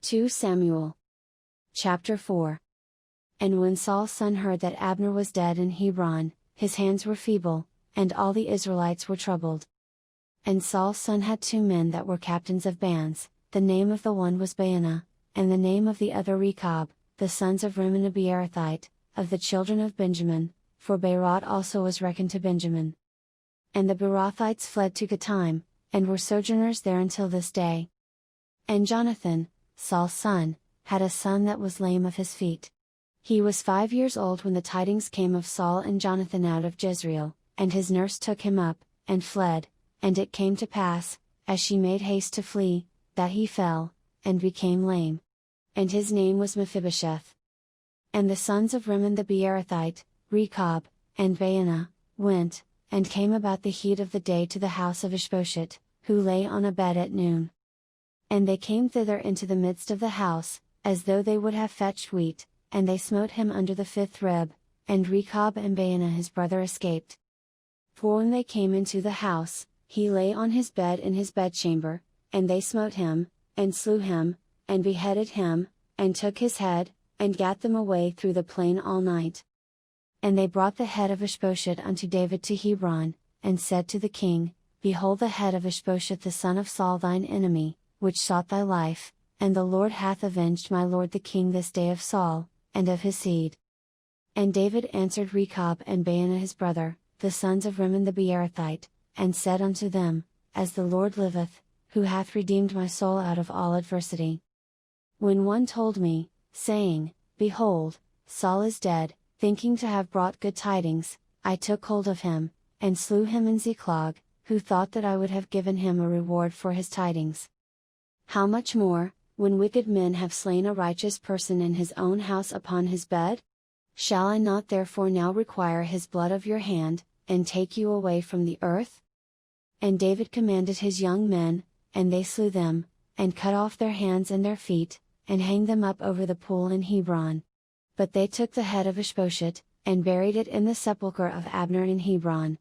2 Samuel. Chapter 4. And when Saul's son heard that Abner was dead in Hebron, his hands were feeble, and all the Israelites were troubled. And Saul's son had 2 men that were captains of bands, the name of the one was Baanah, and the name of the other Rechab, the sons of Rimmon a Beerothite, of the children of Benjamin, for Beeroth also was reckoned to Benjamin. And the Beerothites fled to Gittaim, and were sojourners there until this day. And Jonathan, Saul's son, had a son that was lame of his feet. He was 5 years old when the tidings came of Saul and Jonathan out of Jezreel, and his nurse took him up, and fled, and it came to pass, as she made haste to flee, that he fell, and became lame. And his name was Mephibosheth. And the sons of Rimmon the Beerothite, Rechab, and Baanah, went, and came about the heat of the day to the house of Ishbosheth, who lay on a bed at noon. And they came thither into the midst of the house, as though they would have fetched wheat, and they smote him under the 5th rib, and Rechab and Baanah his brother escaped. For when they came into the house, he lay on his bed in his bedchamber, and they smote him, and slew him, and beheaded him, and took his head, and gat them away through the plain all night. And they brought the head of Ishbosheth unto David to Hebron, and said to the king, Behold the head of Ishbosheth the son of Saul thine enemy, which sought thy life, and the Lord hath avenged my lord the king this day of Saul, and of his seed. And David answered Rechab and Baanah his brother, the sons of Rimmon the Beerothite, and said unto them, As the Lord liveth, who hath redeemed my soul out of all adversity. When one told me, saying, Behold, Saul is dead, thinking to have brought good tidings, I took hold of him, and slew him in Ziklag, who thought that I would have given him a reward for his tidings. How much more, when wicked men have slain a righteous person in his own house upon his bed? Shall I not therefore now require his blood of your hand, and take you away from the earth? And David commanded his young men, and they slew them, and cut off their hands and their feet, and hanged them up over the pool in Hebron. But they took the head of Ishbosheth, and buried it in the sepulchre of Abner in Hebron,